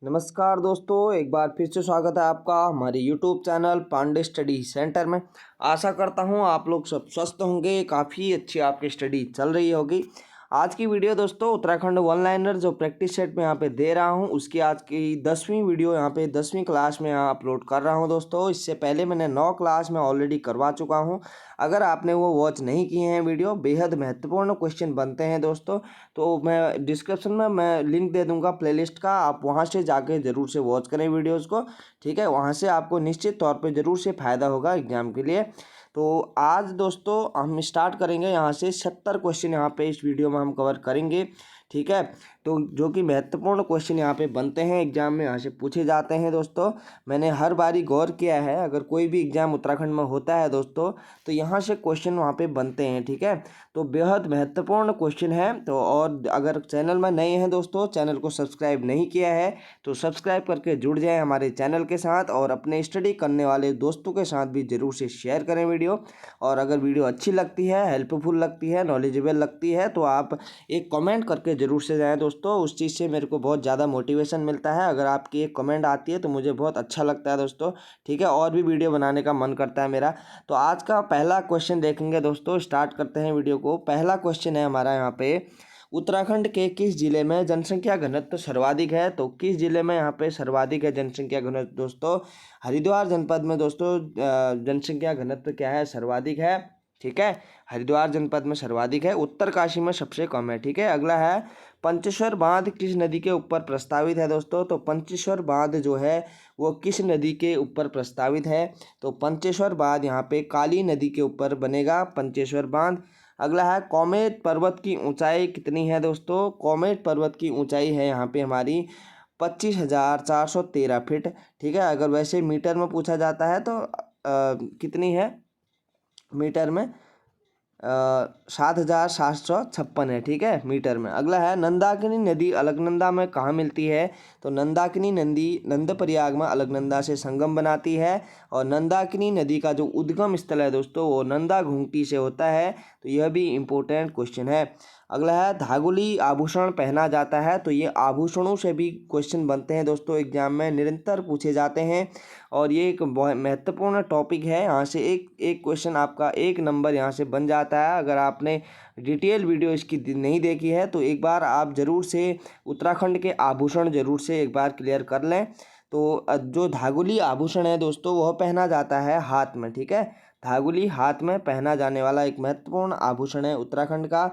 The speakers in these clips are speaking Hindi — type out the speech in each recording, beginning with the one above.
नमस्कार दोस्तों, एक बार फिर से स्वागत है आपका हमारे YouTube channel Pandey study centre में। आशा करता हूँ आप लोग सब स्वस्थ होंगे, काफ़ी अच्छी आपकी स्टडी चल रही होगी। आज की वीडियो दोस्तों उत्तराखंड वन लाइनर जो प्रैक्टिस सेट में यहाँ पे दे रहा हूँ उसकी आज की 10वीं वीडियो यहाँ पे 10वीं क्लास में यहाँ अपलोड कर रहा हूँ दोस्तों। इससे पहले मैंने 9 क्लास में ऑलरेडी करवा चुका हूँ। अगर आपने वो वॉच नहीं किए हैं वीडियो, बेहद महत्वपूर्ण क्वेश्चन बनते हैं दोस्तों, तो मैं डिस्क्रिप्शन में मैं लिंक दे दूंगा प्लेलिस्ट का, आप वहां से जाके ज़रूर से वॉच करें वीडियोस को। ठीक है, वहां से आपको निश्चित तौर पे ज़रूर से फ़ायदा होगा एग्जाम के लिए। तो आज दोस्तों हम स्टार्ट करेंगे यहाँ से 70 क्वेश्चन यहाँ पे इस वीडियो में हम कवर करेंगे। ठीक है, तो जो कि महत्वपूर्ण क्वेश्चन यहाँ पे बनते हैं एग्जाम में, यहाँ से पूछे जाते हैं दोस्तों। मैंने हर बारी गौर किया है, अगर कोई भी एग्जाम उत्तराखंड में होता है दोस्तों तो यहाँ से क्वेश्चन वहाँ पे बनते हैं। ठीक है, तो बेहद महत्वपूर्ण क्वेश्चन है। तो और अगर चैनल में नए हैं दोस्तों, चैनल को सब्सक्राइब नहीं किया है तो सब्सक्राइब करके जुड़ जाएं हमारे चैनल के साथ, और अपने स्टडी करने वाले दोस्तों के साथ भी ज़रूर से शेयर करें वीडियो। और अगर वीडियो अच्छी लगती है, हेल्पफुल लगती है, नॉलेजेबल लगती है तो आप एक कमेंट करके ज़रूर से जाएँ दोस्तों। उस चीज़ से मेरे को बहुत ज़्यादा मोटिवेशन मिलता है। अगर आपकी एक कमेंट आती है तो मुझे बहुत अच्छा लगता है दोस्तों। ठीक है, और भी वीडियो बनाने का मन करता है मेरा। तो आज का पहला क्वेश्चन देखेंगे दोस्तों, स्टार्ट करते हैं वीडियो को। पहला क्वेश्चन है हमारा यहाँ पे, उत्तराखंड के किस जिले में जनसंख्या घनत्व सर्वाधिक है? तो किस जिले में यहाँ पे सर्वाधिक है जनसंख्या घनत्व दोस्तों? हरिद्वार जनपद में दोस्तों जनसंख्या घनत्व क्या है? सर्वाधिक है। ठीक है, हरिद्वार जनपद में सर्वाधिक है, उत्तरकाशी में सबसे कम है। ठीक है, अगला है, पंचेश्वर बांध किस नदी के ऊपर प्रस्तावित है दोस्तों? तो पंचेश्वर बांध जो है वो किस नदी के ऊपर प्रस्तावित है? तो पंचेश्वर बांध यहाँ पे काली नदी के ऊपर बनेगा पंचेश्वर बांध। अगला है, कॉमेट पर्वत की ऊंचाई कितनी है दोस्तों? कॉमेट पर्वत की ऊंचाई है यहाँ पे हमारी 25,413 फीट। ठीक है, अगर वैसे मीटर में पूछा जाता है तो कितनी है मीटर में? 7,756 है। ठीक है, मीटर में। अगला है, नंदाकिनी नदी अलकनंदा में कहाँ मिलती है? तो नंदाकिनी नदी नंदप्रयाग में अलकनंदा से संगम बनाती है, और नंदाकिनी नदी का जो उद्गम स्थल है दोस्तों वो नंदा घूंगटी से होता है। तो यह भी इम्पोर्टेंट क्वेश्चन है। अगला है, धागुली आभूषण पहना जाता है? तो ये आभूषणों से भी क्वेश्चन बनते हैं दोस्तों, एग्जाम में निरंतर पूछे जाते हैं, और ये एक बहुत महत्वपूर्ण टॉपिक है। यहाँ से एक एक क्वेश्चन आपका 1 नंबर यहाँ से बन जाता है। अगर आपने डिटेल वीडियो इसकी नहीं देखी है तो एक बार आप ज़रूर से उत्तराखंड के आभूषण ज़रूर से एक बार क्लियर कर लें। तो जो धागुली आभूषण है दोस्तों वह पहना जाता है हाथ में। ठीक है, धागुली हाथ में पहना जाने वाला एक महत्वपूर्ण आभूषण है उत्तराखंड का।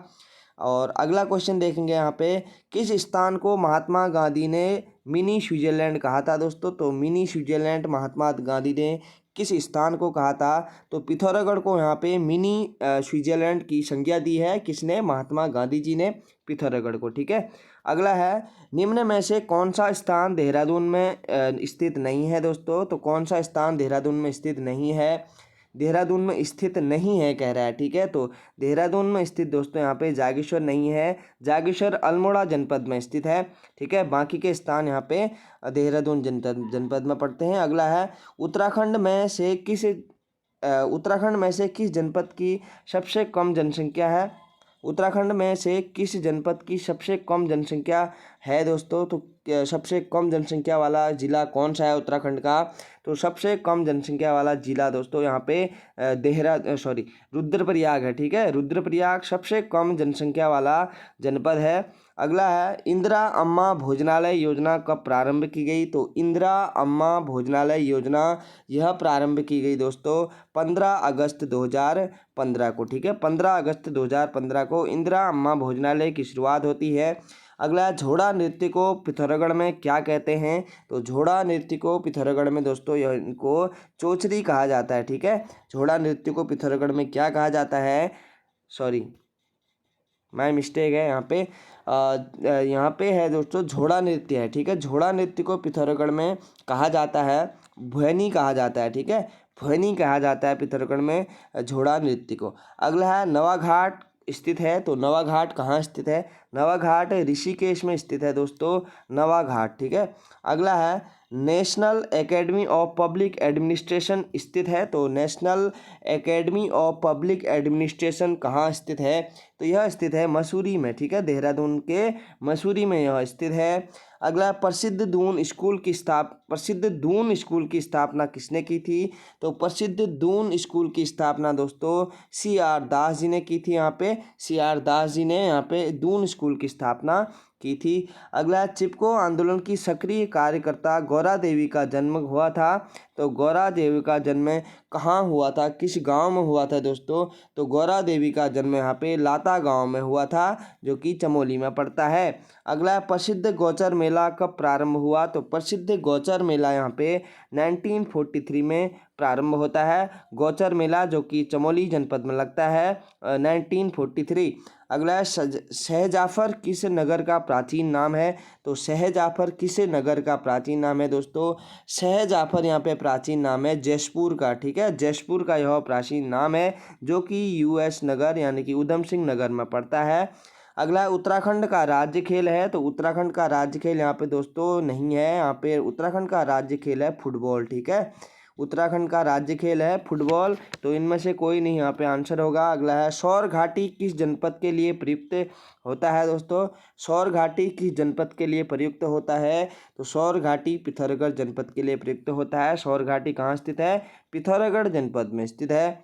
और अगला क्वेश्चन देखेंगे यहाँ पे, किस स्थान को महात्मा गांधी ने मिनी स्विट्जरलैंड कहा था दोस्तों? तो मिनी स्विट्जरलैंड महात्मा गांधी ने किस स्थान को कहा था? तो पिथौरागढ़ को यहाँ पे मिनी स्विट्जरलैंड की संज्ञा दी है। किसने? महात्मा गांधी जी ने पिथौरागढ़ को। ठीक है, अगला है, निम्न में से कौन सा स्थान देहरादून में स्थित नहीं है दोस्तों? तो कौन सा स्थान देहरादून में स्थित नहीं है? देहरादून में स्थित नहीं है कह रहा है। ठीक है, तो देहरादून में स्थित दोस्तों यहाँ पे जागेश्वर नहीं है। जागेश्वर अल्मोड़ा जनपद में स्थित है। ठीक है, बाकी के स्थान यहाँ पे देहरादून जनपद में पड़ते हैं। अगला है, उत्तराखंड में से किस जनपद की सबसे कम जनसंख्या है? उत्तराखंड में से किस जनपद की सबसे कम जनसंख्या है दोस्तों? तो सबसे कम जनसंख्या वाला जिला कौन सा है उत्तराखंड का? तो सबसे कम जनसंख्या वाला जिला दोस्तों यहाँ पे रुद्रप्रयाग है। ठीक है, रुद्रप्रयाग सबसे कम जनसंख्या वाला जनपद है। अगला है, इंदिरा अम्मा भोजनालय योजना कब प्रारंभ की गई? तो इंदिरा अम्मा भोजनालय योजना यह प्रारंभ की गई दोस्तों 15 अगस्त 2015 को। ठीक है, 15 अगस्त 2015 को इंदिरा अम्मा भोजनालय की शुरुआत होती है। अगला, झोड़ा नृत्य को पिथौरागढ़ में क्या कहते हैं? तो झोड़ा नृत्य को पिथौरागढ़ में दोस्तों इनको चोचरी कहा जाता है। ठीक है, झोड़ा नृत्य को पिथौरागढ़ में क्या कहा जाता है? सॉरी, माय मिस्टेक है यहाँ पे है दोस्तों झोड़ा नृत्य है। ठीक है, झोड़ा नृत्य को पिथौरागढ़ में कहा जाता है भैनी कहा जाता है। ठीक है, भैनी कहा जाता है पिथौरागढ़ में झोड़ा नृत्य को। अगला है, नवाघाट स्थित है? तो नवाघाट कहाँ स्थित है? नवाघाट ऋषिकेश में स्थित है दोस्तों, नवाघाट। ठीक है, अगला है national academy of public administration स्थित है, तो national academy of public administration कहाँ स्थित है, तो यह स्थित है मसूरी में। ठीक है, देहरादून के मसूरी में यह स्थित है। अगला प्रसिद्ध दून स्कूल की स्थापना किसने की थी, तो प्रसिद्ध दून स्कूल की स्थापना दोस्तों CR दास जी ने की थी। यहाँ पे CR दास जी ने यहाँ पे दून स्कूल की स्थापना की थी। अगला चिपको आंदोलन की सक्रिय कार्यकर्ता गौरा देवी का जन्म हुआ था, तो गौरा देवी का जन्म कहाँ हुआ था, किस गांव में हुआ था दोस्तों, तो गौरा देवी का जन्म यहाँ पे लाता गांव में हुआ था, जो कि चमोली में पड़ता है। अगला प्रसिद्ध गौचर मेला कब प्रारंभ हुआ, तो प्रसिद्ध गौचर मेला यहाँ पे 1943 में प्रारंभ होता है। गौचर मेला जो कि चमोली जनपद में लगता है 1943। अगला है सहजाफर किस नगर का प्राचीन नाम है, तो सहजाफर किस नगर का प्राचीन नाम है दोस्तों, सहजाफर यहाँ पे प्राचीन नाम है जयपुर का। ठीक है, जयपुर का यह प्राचीन नाम है, जो कि US नगर यानी कि उधम सिंह नगर में पड़ता है। अगला उत्तराखंड का राज्य खेल है, तो उत्तराखंड का राज्य खेल यहाँ पे दोस्तों नहीं है, यहाँ पे उत्तराखंड का राज्य खेल है फुटबॉल। ठीक है, उत्तराखंड का राज्य खेल है फुटबॉल, तो इनमें से कोई नहीं यहाँ पे आंसर होगा। अगला है सौर घाटी किस जनपद के लिए प्रयुक्त होता है दोस्तों, सौर घाटी किस जनपद के लिए प्रयुक्त होता है, तो सौर घाटी पिथौरागढ़ जनपद के लिए प्रयुक्त होता है। सौर घाटी कहाँ स्थित है, पिथौरागढ़ जनपद में स्थित है।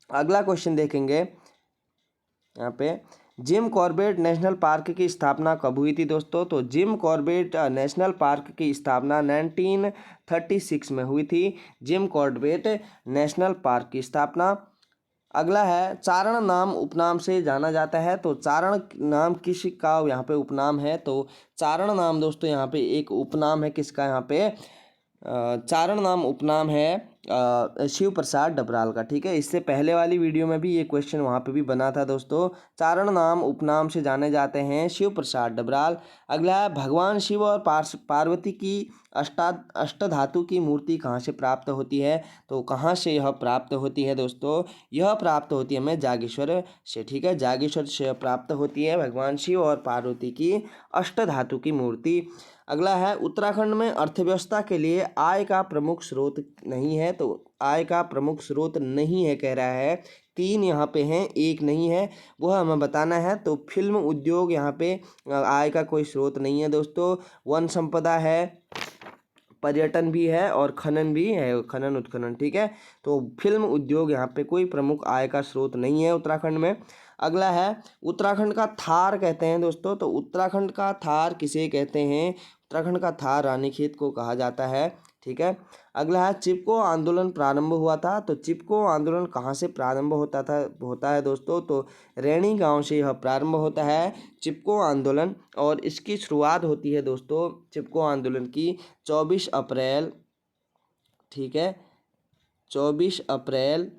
अगला क्वेश्चन देखेंगे यहाँ पे, जिम कॉर्बेट नेशनल पार्क की स्थापना कब हुई थी दोस्तों, तो जिम कॉर्बेट नेशनल पार्क की स्थापना 1936 में हुई थी, जिम कॉर्बेट नेशनल पार्क की स्थापना। अगला है चारण नाम उपनाम से जाना जाता है, तो चारण नाम किस का यहाँ पे उपनाम है, तो चारण नाम दोस्तों यहाँ पे एक उपनाम है, किसका यहाँ पे चारण नाम उपनाम है शिव प्रसाद डबराल का। ठीक है, इससे पहले वाली वीडियो में भी ये क्वेश्चन वहाँ पे भी बना था दोस्तों, चारण नाम उपनाम से जाने जाते हैं शिव प्रसाद डबराल। अगला है भगवान शिव और पार्वती की अष्टधातु की मूर्ति कहाँ से प्राप्त होती है, तो कहाँ से यह प्राप्त होती है दोस्तों, यह प्राप्त होती है हमें जागेश्वर से। ठीक है, जागेश्वर से प्राप्त होती है भगवान शिव और पार्वती की अष्टधातु की मूर्ति। अगला है उत्तराखंड में अर्थव्यवस्था के लिए आय का प्रमुख स्रोत नहीं है, तो आय का प्रमुख स्रोत नहीं है कह रहा है, 3 यहाँ पे हैं, एक नहीं है, वह हमें बताना है। तो फिल्म उद्योग यहाँ पे आय का कोई स्रोत नहीं है दोस्तों, वन संपदा है, पर्यटन भी है और खनन भी है, खनन उत्खनन। ठीक है, तो फिल्म उद्योग यहाँ पे कोई प्रमुख आय का स्रोत नहीं है उत्तराखंड में। अगला है उत्तराखंड का थार कहते हैं दोस्तों, तो उत्तराखंड का थार किसे कहते हैं, उत्तराखंड का थार रानीखेत को कहा जाता है। ठीक है, अगला है चिपको आंदोलन प्रारंभ हुआ था, तो चिपको आंदोलन कहाँ से प्रारंभ होता है दोस्तों, तो रैणी गांव से यह प्रारंभ होता है चिपको आंदोलन, और इसकी शुरुआत होती है दोस्तों चिपको आंदोलन की 24 अप्रैल। ठीक है, 24 अप्रैल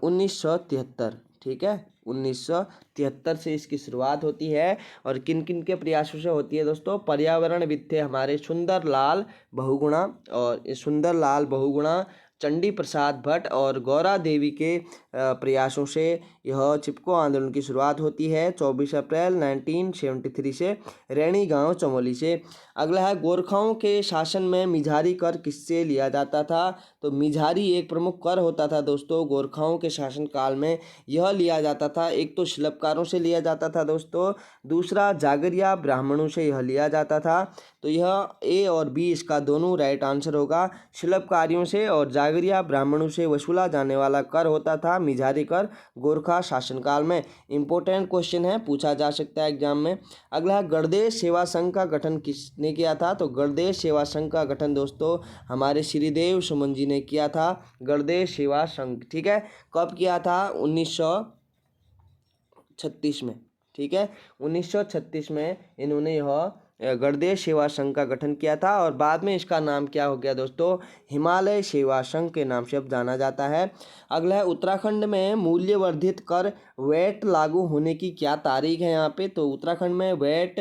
1973। ठीक है, 1973 से इसकी शुरुआत होती है, और किन किन के प्रयासों से होती है दोस्तों, पर्यावरणविद थे हमारे सुंदरलाल बहुगुणा, और सुंदरलाल बहुगुणा, चंडी प्रसाद भट्ट और गौरा देवी के प्रयासों से यह चिपको आंदोलन की शुरुआत होती है 24 अप्रैल 1973 से, रैणी गांव चमोली से। अगला है गोरखाओं के शासन में मिझारी कर किससे लिया जाता था, तो मिझारी एक प्रमुख कर होता था दोस्तों गोरखाओं के शासन काल में, यह लिया जाता था। एक तो शिल्पकारों से लिया जाता था दोस्तों, दूसरा जागरिया ब्राह्मणों से यह लिया जाता था, तो यह A और B इसका दोनों राइट आंसर होगा। शिल्पकारियों से और जागरिया ब्राह्मणों से वसूला जाने वाला कर होता था मिझारी कर गोरखा शासनकाल में। इंपॉर्टेंट क्वेश्चन है, पूछा जा सकता है एग्जाम में। अगला है गणदेश सेवा संघ का गठन किसने किया था, तो गणदेश सेवा संघ का गठन दोस्तों हमारे श्रीदेव सुमन जी ने किया था, गणदेश सेवा संघ। ठीक है, कब किया था, 1936 में। ठीक है, 1936 में इन्होंने यह गणदेश सेवा संघ का गठन किया था, और बाद में इसका नाम क्या हो गया दोस्तों, हिमालय सेवा संघ के नाम से अब जाना जाता है। अगला है उत्तराखंड में मूल्यवर्धित कर वैट लागू होने की क्या तारीख है यहाँ पे, तो उत्तराखंड में वैट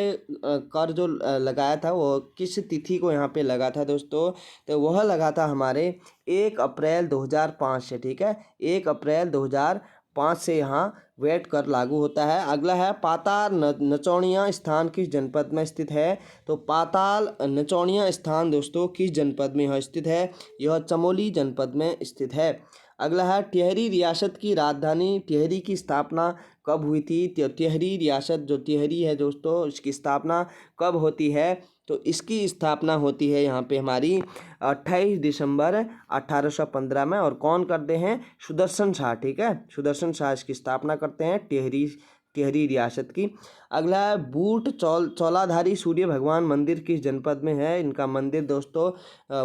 कर जो लगाया था वो किस तिथि को यहाँ पे लगा था दोस्तों, तो वह लगा था हमारे 1 अप्रैल 2005 से। ठीक है, 1 अप्रैल 2005 5 से यहाँ वेट कर लागू होता है। अगला है पाताल नचौड़ियाँ स्थान किस जनपद में स्थित है? तो पाताल नचौड़ियाँ स्थान दोस्तों किस जनपद में यह स्थित है? यह चमोली जनपद में स्थित है। अगला है टिहरी रियासत की राजधानी टिहरी की स्थापना कब हुई थी? तो टिहरी रियासत जो टिहरी है दोस्तों, इसकी स्थापना कब होती है? तो इसकी स्थापना होती है यहाँ पे हमारी 28 दिसंबर 1815 में। और कौन करते हैं? सुदर्शन शाह। ठीक है, सुदर्शन शाह इसकी स्थापना करते हैं टिहरी रियासत की। अगला है बूट चौलाधारी सूर्य भगवान मंदिर किस जनपद में है? इनका मंदिर दोस्तों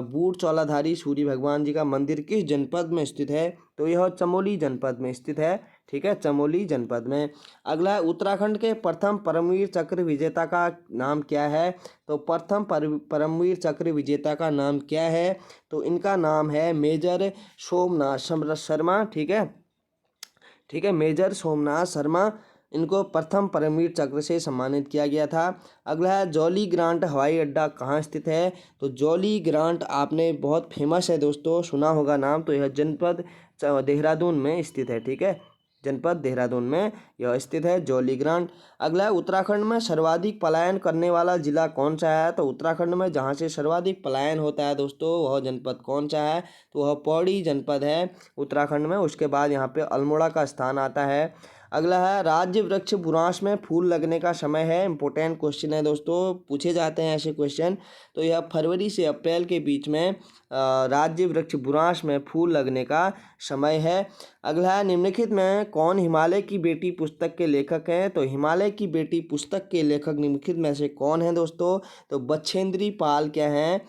बूट चौलाधारी सूर्य भगवान जी का मंदिर किस जनपद में स्थित है? तो यह चमोली जनपद में स्थित है। ठीक है, चमोली जनपद में। अगला है उत्तराखंड के प्रथम परमवीर चक्र विजेता का नाम क्या है? तो प्रथम परमवीर चक्र विजेता का नाम क्या है? तो इनका नाम है मेजर सोमनाथ शर्मा। ठीक है, मेजर सोमनाथ शर्मा, इनको प्रथम परमवीर चक्र से सम्मानित किया गया था। अगला है जॉली ग्रांट हवाई अड्डा कहाँ स्थित है? तो जॉली ग्रांट आपने बहुत फेमस है दोस्तों, सुना होगा नाम। तो यह जनपद देहरादून में स्थित है। ठीक है, जनपद देहरादून में यह स्थित है जॉली ग्रांट। अगला है उत्तराखंड में सर्वाधिक पलायन करने वाला जिला कौन सा है? तो उत्तराखंड में जहाँ से सर्वाधिक पलायन होता है दोस्तों, वह जनपद कौन सा है? तो वह पौड़ी जनपद है उत्तराखंड में। उसके बाद यहाँ पे अल्मोड़ा का स्थान आता है। अगला है राज्य वृक्ष बुरांश में फूल लगने का समय है। इंपॉर्टेंट क्वेश्चन है दोस्तों, पूछे जाते हैं ऐसे क्वेश्चन। तो यह फरवरी से अप्रैल के बीच में राज्य वृक्ष बुरांश में फूल लगने का समय है। अगला है निम्नलिखित में कौन हिमालय की बेटी पुस्तक के लेखक हैं? तो हिमालय की बेटी पुस्तक के लेखक निम्नलिखित में से कौन है दोस्तों? तो बछेंद्री पाल क्या हैं?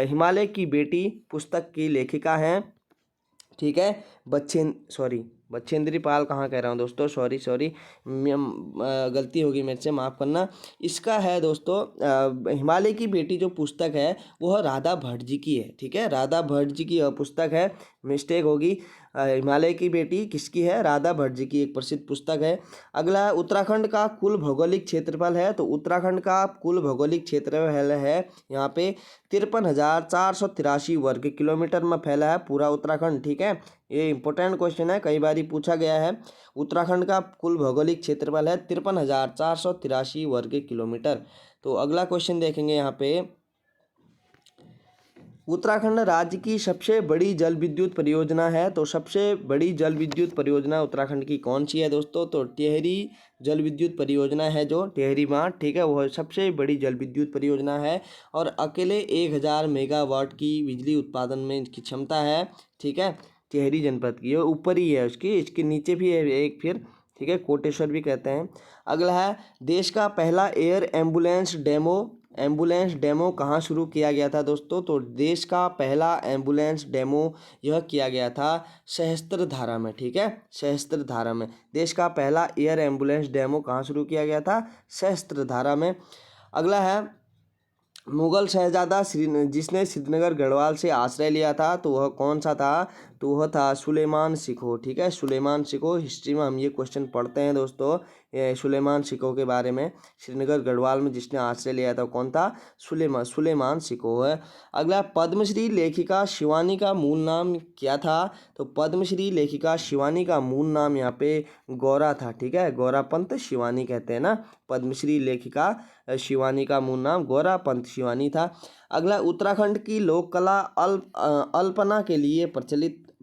हिमालय की बेटी पुस्तक की लेखिका हैं। ठीक है, बछेंद्री पाल कहाँ कह रहा हूँ दोस्तों, सॉरी गलती होगी मेरे से, माफ़ करना। इसका है दोस्तों हिमालय की बेटी जो पुस्तक है वह राधा भट्ट जी की है। ठीक है, राधा भट्ट जी की यह पुस्तक है, मिस्टेक होगी। हिमालय की बेटी किसकी है? राधा भट्ट जी की एक प्रसिद्ध पुस्तक है। अगला है उत्तराखंड का कुल भौगोलिक क्षेत्रफल है। तो उत्तराखंड का कुल भौगोलिक क्षेत्रफल है यहाँ पे 53,483 वर्ग किलोमीटर में फैला है पूरा उत्तराखंड। ठीक है, ये इंपॉर्टेंट क्वेश्चन है, कई बार पूछा गया है। उत्तराखंड का कुल भौगोलिक क्षेत्रफल है 53,483 वर्ग किलोमीटर। तो अगला क्वेश्चन देखेंगे यहाँ पे, उत्तराखंड राज्य की सबसे बड़ी जल विद्युत परियोजना है। तो सबसे बड़ी जल विद्युत परियोजना उत्तराखंड की कौन सी है दोस्तों? तो टिहरी जल विद्युत परियोजना है, जो टिहरी बांध। ठीक है, वह सबसे बड़ी जल विद्युत परियोजना है और अकेले 1000 मेगावाट की बिजली उत्पादन में इसकी क्षमता है। ठीक है, टिहरी जनपद की, ये ऊपर ही है उसकी, इसके नीचे भी है एक फिर। ठीक है, कोटेश्वर भी कहते हैं। अगला है देश का पहला एयर एम्बुलेंस डेमो कहाँ शुरू किया गया था दोस्तों? तो देश का पहला एम्बुलेंस डेमो यह किया गया था सहस्त्रधारा में। ठीक है, सहस्त्रधारा में देश का पहला एयर एम्बुलेंस डेमो कहाँ शुरू किया गया था? सहस्त्रधारा में। अगला है मुगल शहजादा जिसने श्रीनगर गढ़वाल से आश्रय लिया था, तो वह कौन सा था? तो वह था सुलेमान शिकोह। ठीक है, सुलेमान शिकोह, हिस्ट्री में हम ये क्वेश्चन पढ़ते हैं दोस्तों, सुलेमान शिकोह के बारे में। श्रीनगर गढ़वाल में जिसने आश्रय लिया था कौन था? सुलेमान शिकोह है। अगला पद्मश्री लेखिका शिवानी का मूल नाम क्या था? तो पद्मश्री लेखिका शिवानी का मूल नाम यहाँ पे गौरा था। ठीक है, गौरा पंत शिवानी कहते हैं ना। पद्मश्री लेखिका शिवानी का मूल नाम गौरा पंत शिवानी था। अगला उत्तराखंड की लोक कला अल्पना के लिए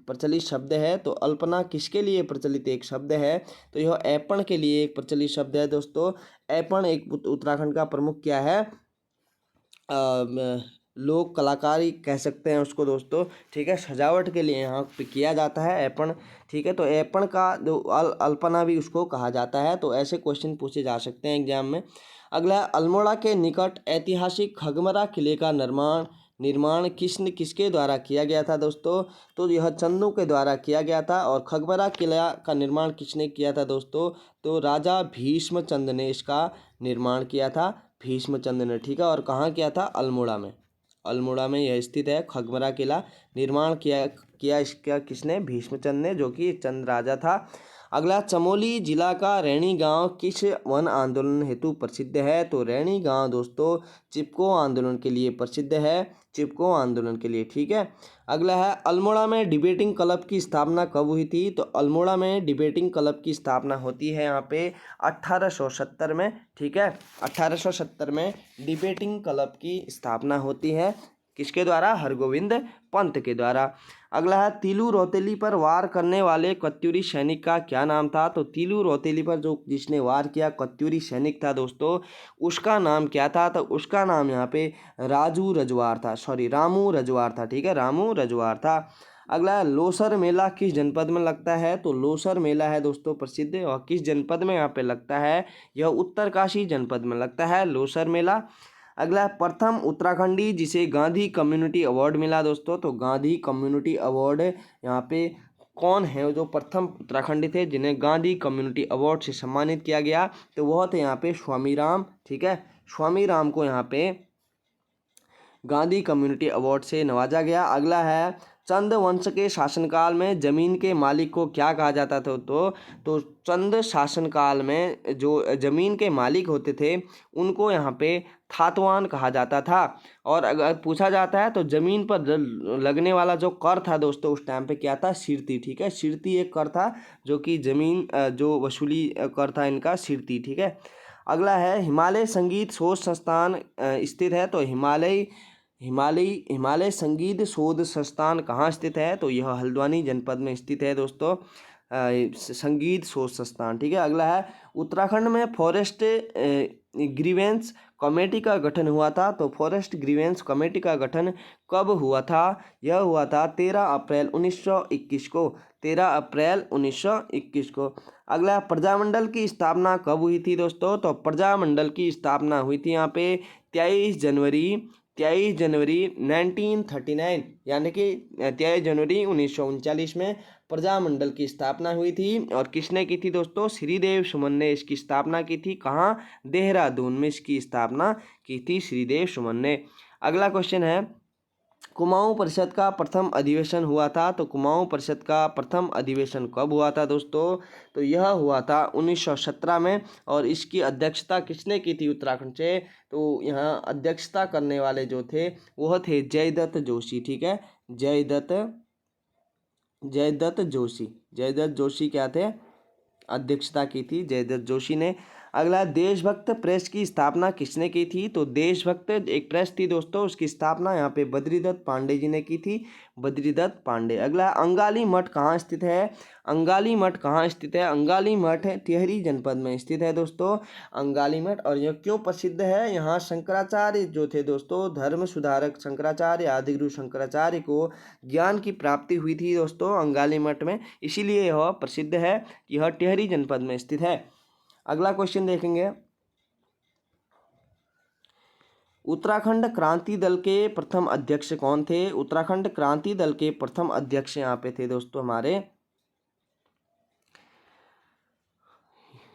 प्रचलित शब्द है। तो अल्पना किसके लिए प्रचलित एक शब्द है? तो यह ऐपण के लिए एक प्रचलित शब्द है दोस्तों। ऐपण एक उत्तराखंड का प्रमुख क्या है? लोक कलाकारी कह सकते हैं उसको दोस्तों। ठीक है, सजावट के लिए यहाँ पे किया जाता है ऐपण। ठीक है, तो ऐपण का जो अल्पना भी उसको कहा जाता है। तो ऐसे क्वेश्चन पूछे जा सकते हैं एग्जाम में। अगला अल्मोड़ा के निकट ऐतिहासिक खगमरा किले का निर्माण किसके द्वारा किया गया था दोस्तों? तो यह चंदू के द्वारा किया गया था। और खगमरा किला का निर्माण किसने किया था दोस्तों? तो राजा भीष्मचंद ने इसका निर्माण किया था, भीष्मचंद ने। ठीक है, और कहाँ किया था? अल्मोड़ा में यह स्थित है खगमरा किला। निर्माण किया इसका किसने? भीष्मचंद ने, जो कि चंद राजा था। अगला, चमोली जिला का रैणी गांव किस वन आंदोलन हेतु प्रसिद्ध है? तो रैणी गांव दोस्तों चिपको आंदोलन के लिए प्रसिद्ध है, चिपको आंदोलन के लिए, ठीक है। अगला है, अल्मोड़ा में डिबेटिंग क्लब की स्थापना कब हुई थी? तो अल्मोड़ा में डिबेटिंग क्लब की स्थापना होती है यहाँ पे 1870 में, ठीक है। 1870 में डिबेटिंग क्लब की स्थापना होती है, किसके द्वारा? हरगोविंद पंत के द्वारा। अगला है, तिलू रौतेली पर वार करने वाले कत्यूरी सैनिक का क्या नाम था? तो तिलू रौतेली पर जिसने वार किया कत्यूरी सैनिक था दोस्तों, उसका नाम क्या था? तो उसका नाम यहाँ पे रामू रजवार था, ठीक है, रामू रजवार था। अगला, लोसर मेला किस जनपद में लगता है? तो लोसर मेला है दोस्तों प्रसिद्ध, और किस जनपद में यहाँ पे लगता है? यह उत्तरकाशी जनपद में लगता है लोसर मेला। अगला, प्रथम उत्तराखंडी जिसे गांधी कम्युनिटी अवार्ड मिला दोस्तों, तो गांधी कम्युनिटी अवार्ड यहाँ पे कौन है जो प्रथम उत्तराखंडी थे जिन्हें गांधी कम्युनिटी अवार्ड से सम्मानित किया गया? तो वह थे यहाँ पे स्वामी राम, ठीक है, स्वामी राम को यहाँ पे गांधी कम्युनिटी अवार्ड से नवाजा गया। अगला है, चंद वंश के शासनकाल में जमीन के मालिक को क्या कहा जाता था? तो चंद शासनकाल में जो जमीन के मालिक होते थे उनको यहाँ पे थातवान कहा जाता था। और अगर पूछा जाता है तो जमीन पर लगने वाला जो कर था दोस्तों उस टाइम पे क्या था? सिरती, ठीक है, सिरती एक कर था जो कि जमीन जो वसूली कर था इनका सिरती, ठीक है। अगला है, हिमालय संगीत शोध संस्थान स्थित है, तो हिमालय संगीत शोध संस्थान कहाँ स्थित है? तो यह हल्द्वानी जनपद में स्थित है दोस्तों, संगीत शोध संस्थान, ठीक है। अगला है, उत्तराखंड में फॉरेस्ट ग्रीवेंस कमेटी का गठन हुआ था, तो फॉरेस्ट ग्रीवेंस कमेटी का गठन कब हुआ था? यह हुआ था 13 अप्रैल 1921 को, 13 अप्रैल 1921 को। अगला, प्रजामंडल की स्थापना कब हुई थी दोस्तों? तो प्रजामंडल की स्थापना हुई थी यहाँ पे 23 जनवरी 1939, यानी कि 23 जनवरी 1939 में प्रजामंडल की स्थापना हुई थी। और किसने की थी दोस्तों? श्रीदेव सुमन ने इसकी स्थापना की थी। कहाँ? देहरादून में इसकी स्थापना की थी श्रीदेव सुमन ने। अगला क्वेश्चन है, कुमाऊं परिषद का प्रथम अधिवेशन हुआ था, तो कुमाऊं परिषद का प्रथम अधिवेशन कब हुआ था दोस्तों? तो यह हुआ था 1917 में। और इसकी अध्यक्षता किसने की थी उत्तराखंड से? तो यहाँ अध्यक्षता करने वाले जो थे वह थे जयदत्त जोशी, ठीक है, जयदत्त जोशी क्या थे? अध्यक्षता की थी जयदत्त जोशी ने। अगला, देशभक्त प्रेस की स्थापना किसने की थी? तो देशभक्त एक प्रेस थी दोस्तों, उसकी स्थापना यहाँ पे बद्रीदत्त पांडे जी ने की थी, बद्रीदत्त पांडे। अगला, अंगाली मठ कहाँ स्थित है? अंगाली मठ टिहरी जनपद में स्थित है दोस्तों, अंगाली मठ। और यह क्यों प्रसिद्ध है? यहाँ शंकराचार्य जो थे दोस्तों, धर्म सुधारक शंकराचार्य, आदिगुरु शंकराचार्य को ज्ञान की प्राप्ति हुई थी दोस्तों अंगाली मठ में, इसीलिए यह प्रसिद्ध है। यह टिहरी जनपद में स्थित है। अगला क्वेश्चन देखेंगे, उत्तराखंड क्रांति दल के प्रथम अध्यक्ष कौन थे? उत्तराखंड क्रांति दल के प्रथम अध्यक्ष यहाँ पे थे दोस्तों हमारे,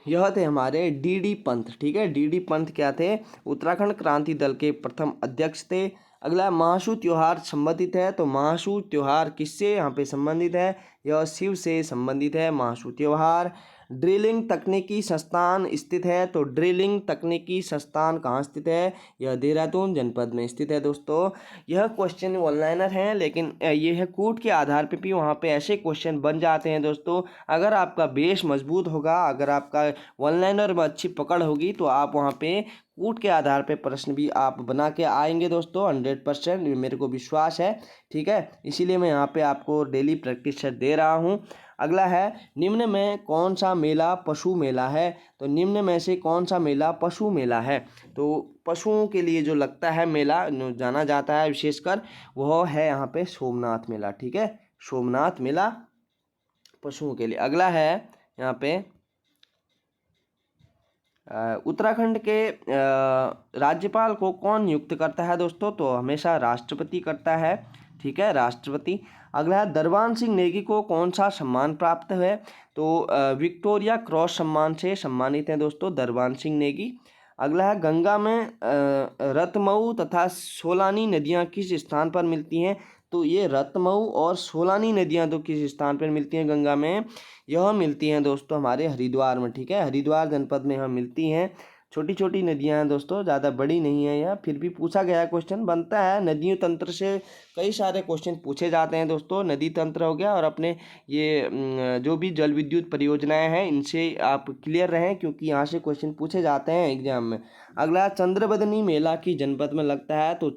यह थे हमारे डी पंत, ठीक है, डी पंत क्या थे? उत्तराखंड क्रांति दल के प्रथम अध्यक्ष थे। अगला, महासू त्योहार संबंधित है, तो महासू त्योहार किससे यहाँ पे संबंधित है? यह शिव से संबंधित है महासू त्योहार। ड्रिलिंग तकनीकी संस्थान स्थित है, तो ड्रिलिंग तकनीकी संस्थान कहाँ स्थित है? यह देहरादून जनपद में स्थित है दोस्तों। यह क्वेश्चन ऑनलाइनर हैं, लेकिन ये है कूट के आधार पे भी वहाँ पे ऐसे क्वेश्चन बन जाते हैं दोस्तों। अगर आपका बेस मजबूत होगा, अगर आपका ऑनलाइनर में अच्छी पकड़ होगी, तो आप वहाँ पे कूट के आधार पे प्रश्न भी आप बना के आएंगे दोस्तों, 100% मेरे को विश्वास है, ठीक है। इसीलिए मैं यहाँ पे आपको डेली प्रैक्टिस सेट दे रहा हूँ। अगला है, निम्न में कौन सा मेला पशु मेला है? तो निम्न में से कौन सा मेला पशु मेला है? तो पशुओं के लिए जो लगता है मेला जाना जाता है विशेषकर, वह है यहाँ पे सोमनाथ मेला, ठीक है, सोमनाथ मेला पशुओं के लिए। अगला है यहाँ पे, उत्तराखंड के राज्यपाल को कौन नियुक्त करता है दोस्तों? तो हमेशा राष्ट्रपति करता है, ठीक है, राष्ट्रपति। अगला है, दरबान सिंह नेगी को कौन सा सम्मान प्राप्त है? तो विक्टोरिया क्रॉस सम्मान से सम्मानित हैं दोस्तों दरबान सिंह नेगी। अगला है, गंगा में रतमऊ तथा सोलानी नदियाँ किस स्थान पर मिलती हैं? तो ये रतमऊ और सोलानी नदियाँ तो किस स्थान पर मिलती हैं गंगा में? यह मिलती हैं दोस्तों हमारे हरिद्वार में, ठीक है, हरिद्वार जनपद में यह मिलती हैं। छोटी छोटी नदियाँ हैं दोस्तों, ज़्यादा बड़ी नहीं है यह, फिर भी पूछा गया क्वेश्चन बनता है। नदियों तंत्र से कई सारे क्वेश्चन पूछे जाते हैं दोस्तों। नदी तंत्र हो गया, और अपने ये जो भी जल विद्युत परियोजनाएं हैं इनसे आप क्लियर रहें, क्योंकि यहाँ से क्वेश्चन पूछे जाते हैं एग्जाम में। अगला, चंद्रबदनी मेला की जनपद में लगता है, तो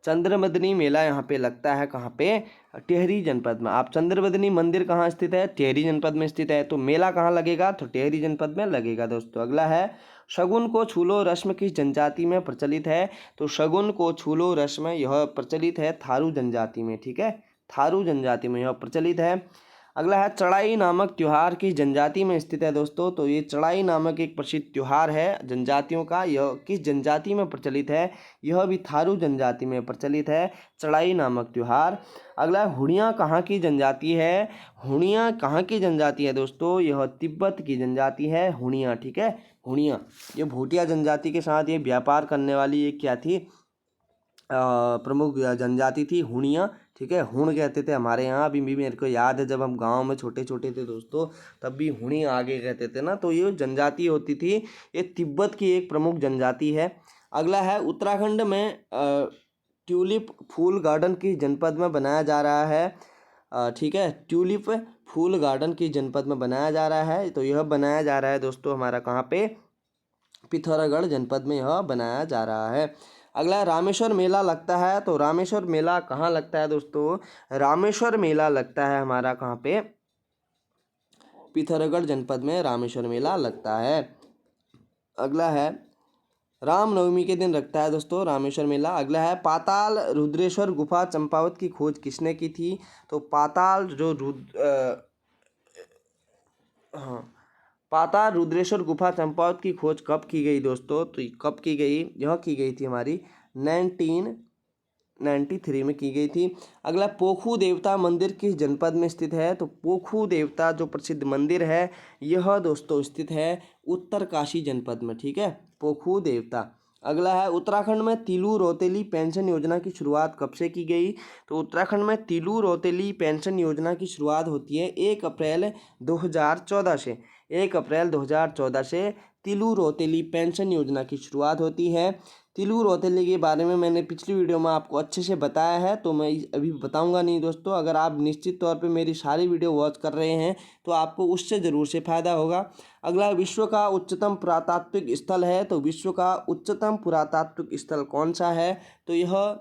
चंद्रबदनी मेला यहाँ पे लगता है कहाँ पे? टिहरी जनपद में। आप चंद्रबदनी मंदिर कहाँ स्थित है? टिहरी जनपद में स्थित है। तो मेला कहाँ लगेगा? तो टिहरी जनपद में लगेगा दोस्तों। अगला है, शगुन को छू लो रस्म किस जनजाति में प्रचलित है? तो शगुन को छू लो रस्म यह प्रचलित है थारू जनजाति में, ठीक है, थारू जनजाति में यह प्रचलित है। अगला है, चढ़ाई नामक त्योहार किस जनजाति में स्थित है दोस्तों? तो ये चढ़ाई नामक एक प्रसिद्ध त्योहार है जनजातियों का, यह किस जनजाति में प्रचलित है? यह भी थारू जनजाति में प्रचलित है, चढ़ाई नामक त्योहार। अगला, हुड़िया कहाँ की जनजाति है? हुड़िया कहाँ की जनजाति है दोस्तों? यह तिब्बत की जनजाति है हुड़िया, ठीक है, हुड़िया। ये भूटिया जनजाति के साथ ये व्यापार करने वाली एक क्या थी? प्रमुख जनजाति थी हुड़िया, ठीक है, हुण कहते थे हमारे यहाँ। अभी भी मेरे को याद है जब हम गांव में छोटे छोटे थे दोस्तों, तब भी हुणी आगे कहते थे ना। तो ये जनजाति होती थी, ये तिब्बत की एक प्रमुख जनजाति है। अगला है, उत्तराखंड में ट्यूलिप फूल गार्डन की जनपद में बनाया जा रहा है, ठीक है, ट्यूलिप फूल गार्डन की जनपद में बनाया जा रहा है। तो यह बनाया जा रहा है दोस्तों हमारा कहाँ पे? पिथौरागढ़ जनपद में यह बनाया जा रहा है। अगला, रामेश्वर मेला लगता है, तो रामेश्वर मेला कहाँ लगता है दोस्तों? रामेश्वर मेला लगता है हमारा कहाँ पे? पिथौरागढ़ जनपद में रामेश्वर मेला लगता है। अगला है, रामनवमी के दिन लगता है दोस्तों रामेश्वर मेला। अगला है, पाताल रुद्रेश्वर गुफा चंपावत की खोज किसने की थी? तो पाताल पाताल रुद्रेश्वर गुफा चंपावत की खोज कब की गई दोस्तों? तो कब की गई? यह की गई थी हमारी 1993 में की गई थी। अगला, पोखू देवता मंदिर किस जनपद में स्थित है? तो पोखू देवता जो प्रसिद्ध मंदिर है यह दोस्तों स्थित है उत्तरकाशी जनपद में, ठीक है, पोखू देवता। अगला है, उत्तराखंड में तिलू रोतेली पेंशन योजना की शुरुआत कब से की गई? तो उत्तराखंड में तिलू रोतेली पेंशन योजना की शुरुआत होती है 1 अप्रैल 2014 से। 1 अप्रैल 2014 से तिलू रोतेली पेंशन योजना की शुरुआत होती है। तिलू रोतेली के बारे में मैंने पिछली वीडियो में आपको अच्छे से बताया है, तो मैं अभी बताऊंगा नहीं दोस्तों। अगर आप निश्चित तौर पे मेरी सारी वीडियो वॉच कर रहे हैं तो आपको उससे ज़रूर से फ़ायदा होगा। अगला, विश्व का उच्चतम पुरातात्विक स्थल है, तो विश्व का उच्चतम पुरातात्विक स्थल कौन सा है? तो यह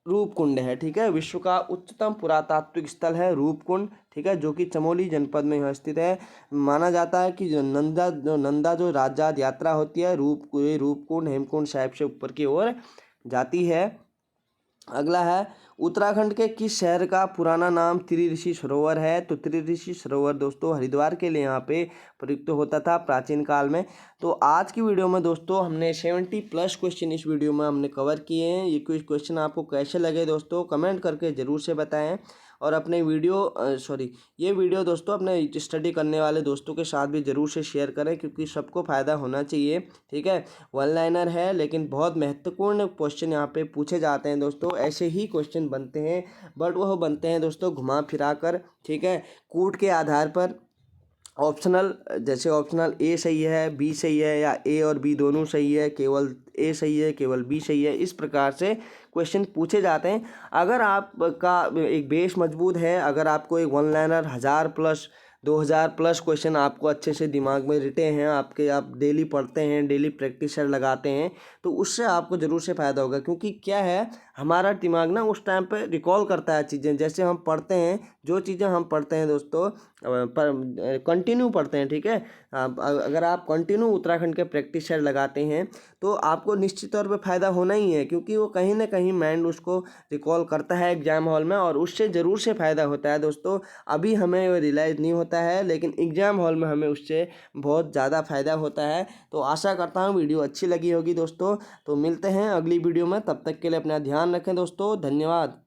रूपकुंड है, ठीक है, विश्व का उच्चतम पुरातात्विक स्थल है रूपकुंड, ठीक है, जो कि चमोली जनपद में स्थित है। माना जाता है कि जो नंदा जो राजजात यात्रा होती है रूपकुंड हेमकुंड साहिब से ऊपर की ओर जाती है। अगला है, उत्तराखंड के किस शहर का पुराना नाम त्रिऋषि सरोवर है? तो त्रिऋषि सरोवर दोस्तों हरिद्वार के लिए यहाँ पे प्रयुक्त होता था प्राचीन काल में। तो आज की वीडियो में दोस्तों हमने 70+ क्वेश्चन इस वीडियो में हमने कवर किए हैं। ये कुछ क्वेश्चन आपको कैसे लगे दोस्तों कमेंट करके ज़रूर से बताएं, और अपने ये वीडियो दोस्तों अपने स्टडी करने वाले दोस्तों के साथ भी ज़रूर से शेयर करें, क्योंकि सबको फ़ायदा होना चाहिए, ठीक है। वन लाइनर है लेकिन बहुत महत्वपूर्ण क्वेश्चन यहाँ पे पूछे जाते हैं दोस्तों। ऐसे ही क्वेश्चन बनते हैं, बट वह बनते हैं दोस्तों घुमा फिरा कर, ठीक है, कूट के आधार पर। ऑप्शनल, जैसे ऑप्शनल ए सही है, बी सही है, या ए और बी दोनों सही है, केवल ए सही है, केवल बी सही है, इस प्रकार से क्वेश्चन पूछे जाते हैं। अगर आपका एक बेस मजबूत है, अगर आपको एक वन लाइनर 1000+ 2000+ क्वेश्चन आपको अच्छे से दिमाग में रिटे हैं, आप डेली पढ़ते हैं, डेली प्रैक्टिस लगाते हैं, तो उससे आपको ज़रूर से फ़ायदा होगा। क्योंकि क्या है, हमारा दिमाग ना उस टाइम पे रिकॉल करता है चीज़ें। जैसे हम पढ़ते हैं, जो चीज़ें हम पढ़ते हैं दोस्तों कंटिन्यू पढ़ते हैं, ठीक है। अगर आप कंटिन्यू उत्तराखंड के प्रैक्टिस लगाते हैं तो आपको निश्चित तौर पे फ़ायदा होना ही है, क्योंकि वो कहीं ना कहीं माइंड उसको रिकॉल करता है एग्जाम हॉल में, और उससे ज़रूर से फ़ायदा होता है दोस्तों। अभी हमें वो रियलाइज़ नहीं होता है, लेकिन एग्जाम हॉल में हमें उससे बहुत ज़्यादा फ़ायदा होता है। तो आशा करता हूँ वीडियो अच्छी लगी होगी दोस्तों। तो मिलते हैं अगली वीडियो में, तब तक के लिए अपना ध्यान रखें दोस्तों, धन्यवाद।